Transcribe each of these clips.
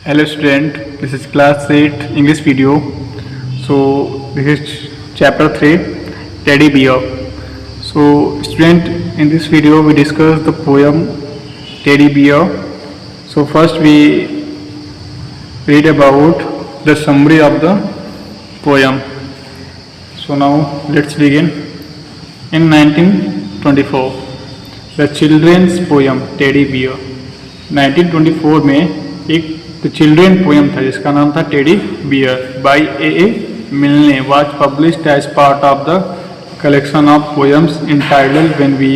Hello student, this is class 8 English video. So this is chapter 3, Teddy Bear. So student, in this video we discuss the poem Teddy Bear. So first we read about the summary of the poem. So now let's begin. In 1924, the children's poem Teddy Bear. 1924 में एक children poem था जिसका नाम था teddy bear by A Milne was published as part of the collection of poems entitled when we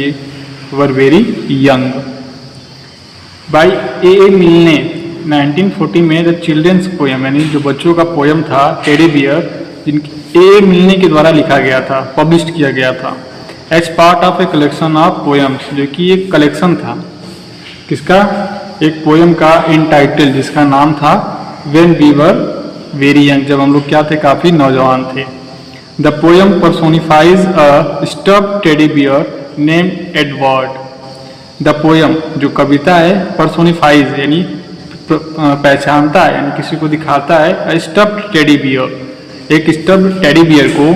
were very young by A Milne 1940 में the children's poem यानी जो बच्चों का पोएम था टेडी बियर जिनकी ए मिलने के द्वारा लिखा गया था, पब्लिश किया गया था as part of a collection of poems, जो कि एक कलेक्शन था किसका, एक पोएम का इंटाइटल जिसका नाम था when we were very young, जब हम लोग क्या थे, काफी नौजवान थे. The poem personifies a stuffed teddy bear named Edward. The poem जो कविता है पर्सोनिफाइज यानी पहचानता है यानी किसी को दिखाता है स्टफ्ड टेडी बियर, एक स्टफ्ड टेडी बियर को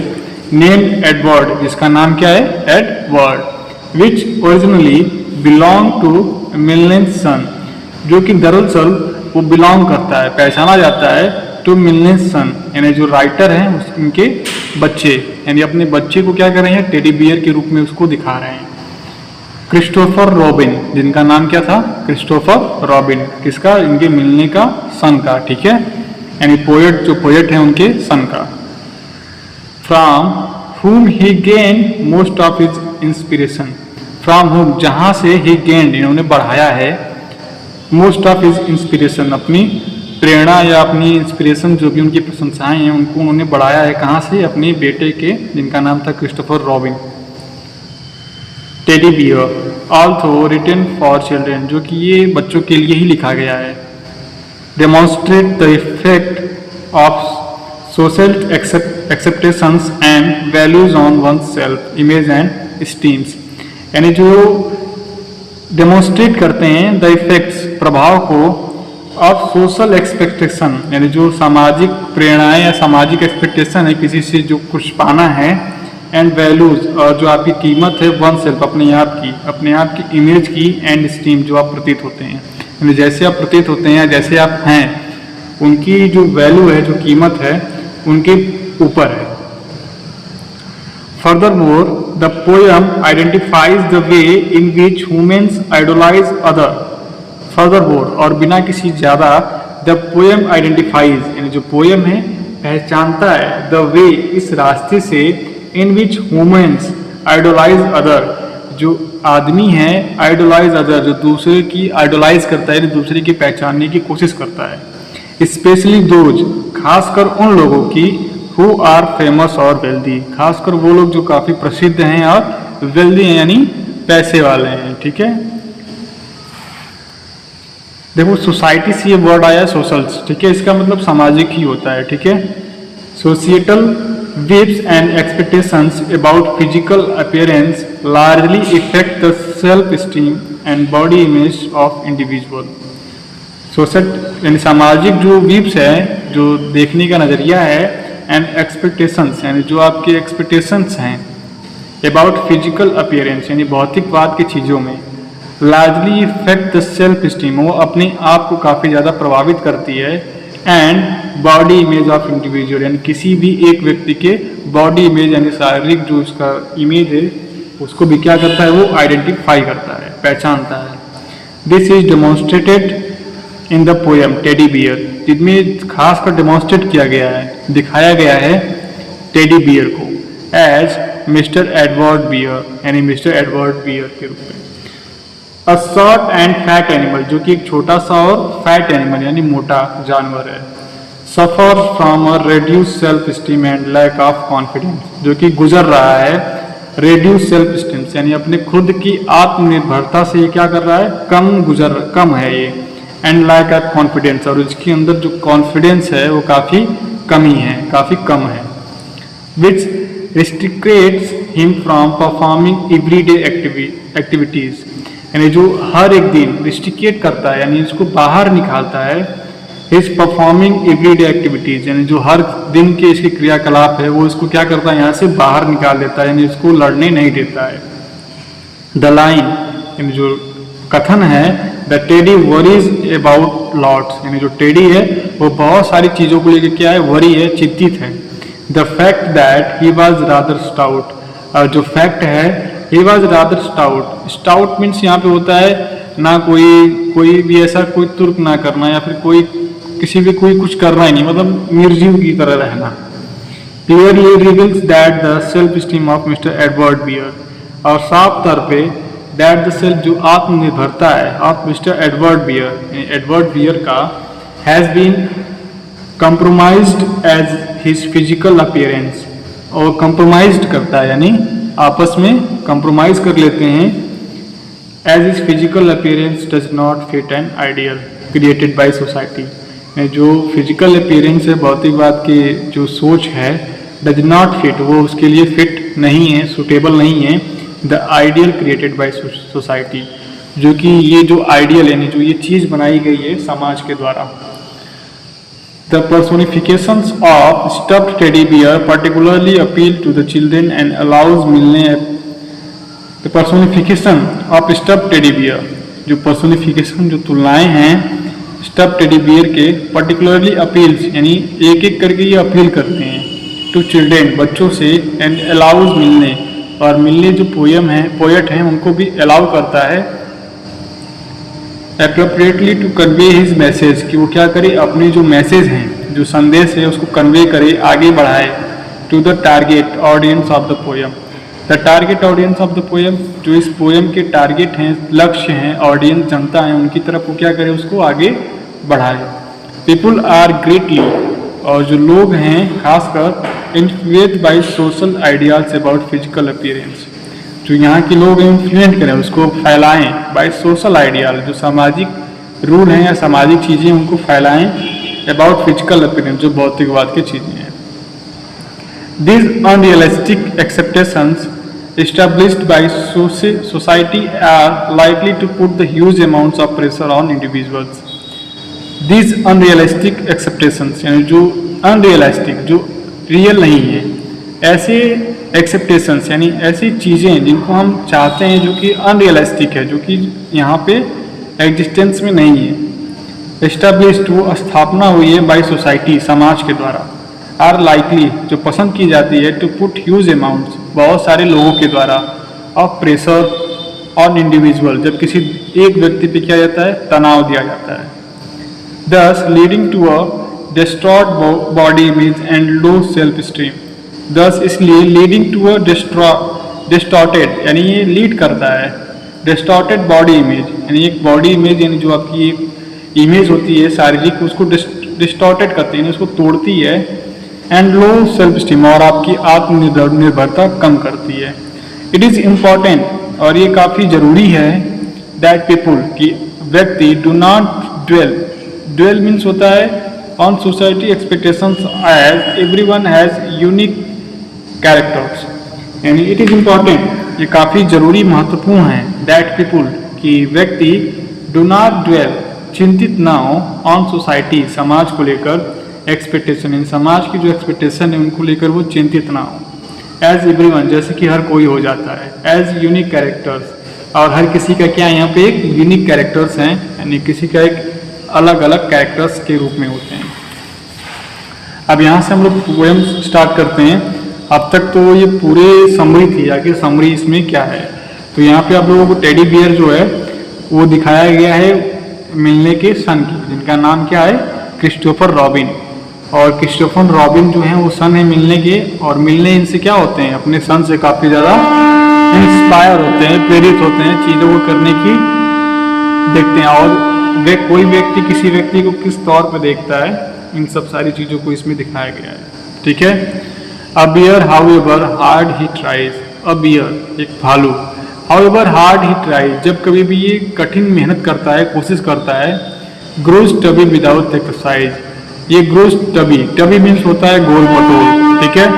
नेम्ड एडवर्ड जिसका नाम क्या है, Edward, which originally belong to Milne's son, जो कि दरअसल वो बिलोंग करता है, पहचाना जाता है टू मिलनेस सन यानी जो राइटर हैं उनके बच्चे, यानी अपने बच्चे को क्या कर रहे हैं, टेडी बियर के रूप में उसको दिखा रहे हैं. क्रिस्टोफर रॉबिन, जिनका नाम क्या था, क्रिस्टोफर रॉबिन, किसका, इनके मिलने का सन का, ठीक है, यानी पोएट, जो पोएट है उनके सन का. From whom he gained most of his inspiration, from whom जहाँ से he gained इन्होंने बढ़ाया है मोस्ट ऑफ हिज इंस्पिरेशन, अपनी प्रेरणा या अपनी इंस्पिरेशन जो भी उनकी प्रशंसाएं हैं उनको उन्होंने बढ़ाया है, कहाँ से, अपने बेटे के जिनका नाम था Christopher Robin. Teddy bear also written for children, जो कि ये बच्चों के लिए ही लिखा गया है. Demonstrate the effect of social expectations and values on one self image and esteems, यानी जो डेमोन्स्ट्रेट करते हैं द इफेक्ट्स, प्रभाव को, ऑफ सोशल एक्सपेक्टेशन यानी जो सामाजिक प्रेरणाएं या सामाजिक एक्सपेक्टेशन है किसी से जो कुछ पाना है, एंड वैल्यूज और जो आपकी कीमत है, वन सेल्फ अपने आप की इमेज की, एंड स्टीम जो आप प्रतीत होते हैं, यानी जैसे आप प्रतीत होते हैं जैसे आप हैं उनकी जो वैल्यू है, जो कीमत है उनके ऊपर है. Furthermore, the poem identifies the way in which humans idolize other. Furthermore, और बिना किसी ज़्यादा, the poem identifies यानी जो पोएम है पहचानता है the way इस रास्ते से in which humans idolize other, जो आदमी है idolize other, जो दूसरे की idolize करता है, दूसरे की पहचानने की कोशिश करता है. Especially those, खासकर उन लोगों की who are famous और wealthy, खासकर वो लोग जो काफ़ी प्रसिद्ध हैं और wealthy हैं यानी पैसे वाले हैं, ठीक है. देखो सोसाइटी से ये वर्ड आया सोशल्स, ठीक है, इसका मतलब सामाजिक ही होता है, ठीक है. Societal views and expectations about physical appearance largely effect the self esteem and body image of individual. Social यानी सामाजिक जो विप्स है, जो देखने का नज़रिया है, एंड एक्सपेक्टेशंस यानी जो आपके एक्सपेक्टेशंस हैं अबाउट फिजिकल अपीयरेंस यानी भौतिकवाद की चीज़ों में, largely effect the self steam, वो अपने आप को काफ़ी ज़्यादा प्रभावित करती है, and body image of individual यानी किसी भी एक व्यक्ति के बॉडी इमेज यानी शारीरिक जो उसका इमेज है उसको भी क्या करता है, वो आइडेंटिफाई करता है, पहचानता है. This is demonstrated in the poem teddy bear, जिसमें खासकर डेमोन्स्ट्रेट किया गया है, दिखाया गया है टेडी बियर को एज मिस्टर एडवर्ड बियर यानी मिस्टर एडवर्ड बियर के रूप में. A short and fat animal, जो कि एक छोटा सा और फैट एनिमल यानी मोटा जानवर है. Suffer from a reduce self esteem and lack of confidence, जो कि गुजर रहा है रेड्यूस सेल्फ स्टीम यानी अपने खुद की आत्मनिर्भरता से ये क्या कर रहा है, कम है ये, एंड लैक ऑफ कॉन्फिडेंस और इसके अंदर जो कॉन्फिडेंस है वो काफ़ी कम है. Which restricts him from performing everyday activities, यानी जो हर एक दिन रिस्ट्रिकेट करता है यानी इसको बाहर निकालता है इज परफॉर्मिंग एवरीडे एक्टिविटीज, यानी जो हर दिन के इसके क्रियाकलाप है वो इसको क्या करता है, यहाँ से बाहर निकाल देता है, यानी इसको लड़ने नहीं देता है। द लाइन, यानी जो कथन है, the teddy worries about lots, यानी जो टेडी है वो बहुत सारी चीजों को लेकर क्या है, वरी है, चिंतित है। The fact that he was rather stout, और जो फैक्ट है he was rather stout, stout means यहाँ पे होता है ना कोई भी ऐसा कोई तुर्क ना करना, या फिर कोई कुछ करना ही नहीं, मतलब निर्जीव की तरह रहना। Clearly reveals that the self esteem of mister Edward Bear, और साफ तौर पे दैट द सेल्फ जो आत्मनिर्भरता है ऑफ मिस्टर एडवर्ड बियर का has been compromised as his physical appearance, और कंप्रोमाइज्ड करता है यानी आपस में कंप्रोमाइज कर लेते हैं, as his physical appearance does not fit an ideal created by society, जो फिजिकल अपीयरेंस है, भौतिकवाद की जो सोच है, डज नॉट फिट, वो उसके लिए फिट नहीं है, सुटेबल नहीं है, the ideal created by society, जो कि ये जो आइडियल यानी जो ये चीज़ बनाई गई है समाज के द्वारा। The personifications of stuffed teddy bear particularly appeal to the children and allows मिलने the personification of stuffed teddy bear, जो personification जो तुलनाएं हैं stuffed teddy bear के particularly appeals यानी एक एक करके ये अपील करते हैं to children बच्चों से, and allows मिलने, और मिलने जो पोएट हैं उनको भी अलाउ करता है appropriately to convey his message, कि वो क्या करे, अपनी जो मैसेज हैं, जो संदेश है उसको कन्वे करे, आगे बढ़ाए, to the target audience of the poem. The target audience of the poem, जो इस पोएम के टारगेट हैं, लक्ष्य हैं, ऑडियंस जनता है, उनकी तरफ वो क्या करे, उसको आगे बढ़ाए। पीपुल आर ग्रेटली, और जो लोग हैं खासकर influenced by social ideas about physical appearance, जो यहाँ के लोग इन्फ्लुएंस करें, उसको फैलाएं बाय सोशल आइडियाल, जो सामाजिक रूल हैं या सामाजिक चीज़ें उनको फैलाएं, अबाउट फिजिकल अपीयरेंस, जो भौतिकवाद की चीज़ें हैं। These unrealistic expectations established by society are likely to put the huge amounts of pressure on individuals. These unrealistic expectations यानी जो unrealistic, जो रियल नहीं है, ऐसे एक्सेप्टेशंस यानी ऐसी चीज़ें जिनको हम चाहते हैं जो कि अनरियलिस्टिक है, जो कि यहाँ पे एग्जिस्टेंस में नहीं है, एस्टेब्लिश्ड वो स्थापना हुई है बाय सोसाइटी, समाज के द्वारा, आर लाइकली जो पसंद की जाती है, टू पुट ह्यूज अमाउंट्स बहुत सारे लोगों के द्वारा, ऑफ प्रेशर ऑन इंडिविजुअल जब किसी एक व्यक्ति पे किया जाता है, तनाव दिया जाता है, thus leading to a distort body image and low self esteem, thus इसलिए लीडिंग टू अ डिस्टॉर्टेड यानी ये लीड करता है, डिस्टॉर्टेड बॉडी इमेज यानी एक बॉडी इमेज यानी जो आपकी एक इमेज होती है शारीरिक, उसको डिस्टॉर्टेड करती है, उसको तोड़ती है, एंड लो सेल्फ स्टीम और आपकी आत्मनिर्भरता कम करती है। इट इज़ इम्पॉर्टेंट और ये काफ़ी ज़रूरी है दैट पीपुल की व्यक्ति डू नॉट ड्वेल मीन्स होता है on society expectations as everyone has unique characters, यानी इट इज़ इम्पॉर्टेंट ये काफ़ी ज़रूरी महत्वपूर्ण है दैट पीपुल की व्यक्ति डू नॉट ड्वेल चिंतित ना हो ऑन सोसाइटी समाज को लेकर, एक्सपेक्टेशन इन समाज की जो एक्सपेक्टेशन है उनको लेकर वो चिंतित ना हो, एज एवरीवन जैसे कि हर कोई हो जाता है, एज यूनिक कैरेक्टर्स और हर किसी का क्या यहाँ पे एक यूनिक कैरेक्टर्स हैं, यानी किसी का एक अलग अलग कैरेक्टर्स के रूप में होते हैं। अब यहाँ से हम लोग पोएम स्टार्ट करते हैं। अब तक तो ये पूरे समरी थी, आखिर समरी इसमें क्या है, तो यहाँ पे आप लोगों को टेडी बियर जो है वो दिखाया गया है मिलने के सन की, जिनका नाम क्या है क्रिस्टोफर रॉबिन, और क्रिस्टोफर रॉबिन जो है वो सन है मिलने के, और मिलने इनसे क्या होते हैं अपने सन से काफ़ी ज़्यादा इंस्पायर होते हैं, प्रेरित होते हैं चीज़ों को करने की देखते हैं, और कोई व्यक्ति किसी व्यक्ति को किस तौर पर देखता है, इन सब सारी चीज़ों को इसमें दिखाया गया है। ठीक है, a bear however hard he tries, a bear एक भालू, हाउएवर हार्ड ही ट्राइज जब कभी भी ये कठिन मेहनत करता है, कोशिश करता है, ग्रोज टबी विदाउट एक्सरसाइज, ये ग्रोज टबी मीन्स होता है गोल मटोल, ठीक है,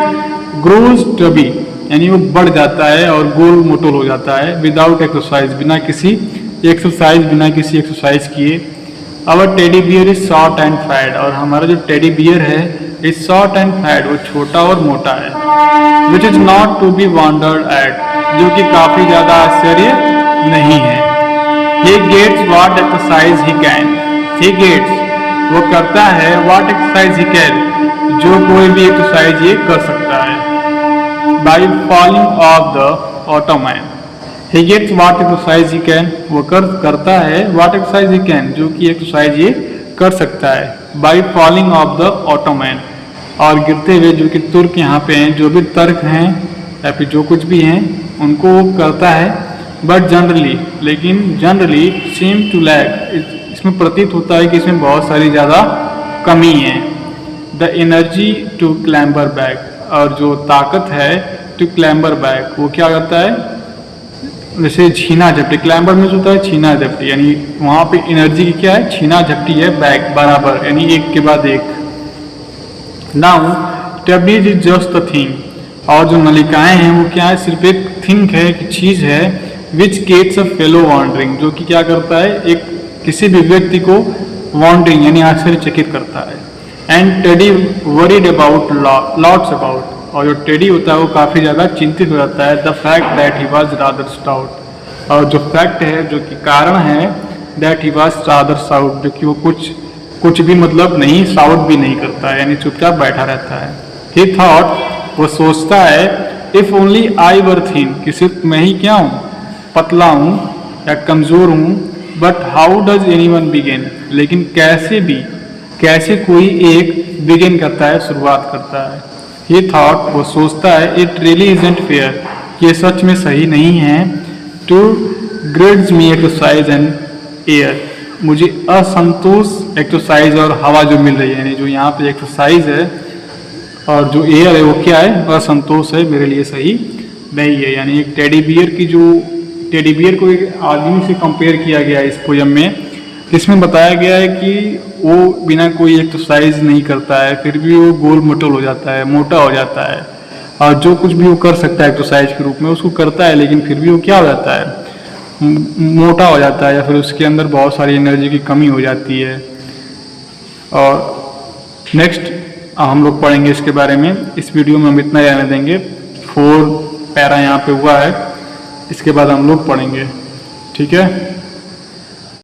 ग्रोज टबी यानी वो बढ़ जाता है और गोल मटोल हो जाता है, विदाउट एक्सरसाइज बिना किसी एक्सरसाइज किए, our teddy bear is short and fat, और हमारा जो टेडी बियर है इज शॉर्ट एंड फैट, वो छोटा और मोटा है। Which is not to be wondered at, जो कि काफी ज्यादा आश्चर्य नहीं है। He gets what exercise he can, he gets वो करता है, व्हाट एक्सरसाइज ही कैन जो कोई भी एक्सरसाइज ये कर सकता है, by falling off the ottoman. He gets what exercise he can वो करता है, व्हाट एक्सरसाइज ही कैन जो कि एक्सरसाइज ये कर सकता है, by falling off the ottoman, और गिरते हुए, जो कि तुर्क यहाँ पे हैं, जो भी तर्क हैं या फिर जो कुछ भी हैं उनको वो करता है। बट जनरली, लेकिन जनरली सीम टू लैक, इसमें प्रतीत होता है कि इसमें बहुत सारी ज़्यादा कमी है। द एनर्जी टू क्लैम्बर बैक, और जो ताकत है टू क्लैम्बर बैक वो क्या करता है, जैसे छीना झपटी, क्लैम्बर में जो होता है छीना झपटी, यानी वहाँ पे एनर्जी की क्या है, छीना झपटी है, बैक बराबर, यानी एक के बाद एक। Now tablet is just a thing, और जो नलिकाएं हैं वो क्या है, सिर्फ एक थिंग है, एक चीज है, which gets a fellow wondering, जो कि क्या करता है, एक किसी भी व्यक्ति को वॉन्डरिंग यानी आश्चर्यचकित करता है। And teddy worried about lots about, और जो टेडी होता है वो काफ़ी ज़्यादा चिंतित हो जाता है, the fact that he was rather stout, और जो फैक्ट है, जो कि कारण है, that he was rather stout, जो कि वो कुछ भी मतलब नहीं, साउट भी नहीं करता है, यानी चुपचाप बैठा रहता है। ही थॉट वो सोचता है, if only I were thin, कि सिर्फ मैं ही क्या हूँ, पतला हूँ या कमज़ोर हूँ, but how does anyone begin, लेकिन कैसे कोई एक बिगिन करता है, शुरुआत करता है। ही थॉट वो सोचता है, इट रियली इजंट फेयर, ये सच में सही नहीं है, to grids me exercise and air, मुझे असंतोष एक्सरसाइज और हवा जो मिल रही है, यानी जो यहाँ पे एक्सरसाइज है और जो एयर है वो क्या है, असंतोष है, मेरे लिए सही नहीं है। यानी एक टेडी बियर को एक आदमी से कंपेयर किया गया है इस पोयम में, इसमें बताया गया है कि वो बिना कोई एक्सरसाइज नहीं करता है, फिर भी वो गोल मोटल हो जाता है, मोटा हो जाता है, और जो कुछ भी वो कर सकता है एक्सरसाइज के रूप में उसको करता है, लेकिन फिर भी वो क्या हो जाता है, मोटा हो जाता है, या फिर उसके अंदर बहुत सारी एनर्जी की कमी हो जाती है। और नेक्स्ट हम लोग पढ़ेंगे इसके बारे में, इस वीडियो में हम इतना रहने देंगे, 4 पैरा यहाँ पे हुआ है, इसके बाद हम लोग पढ़ेंगे, ठीक है।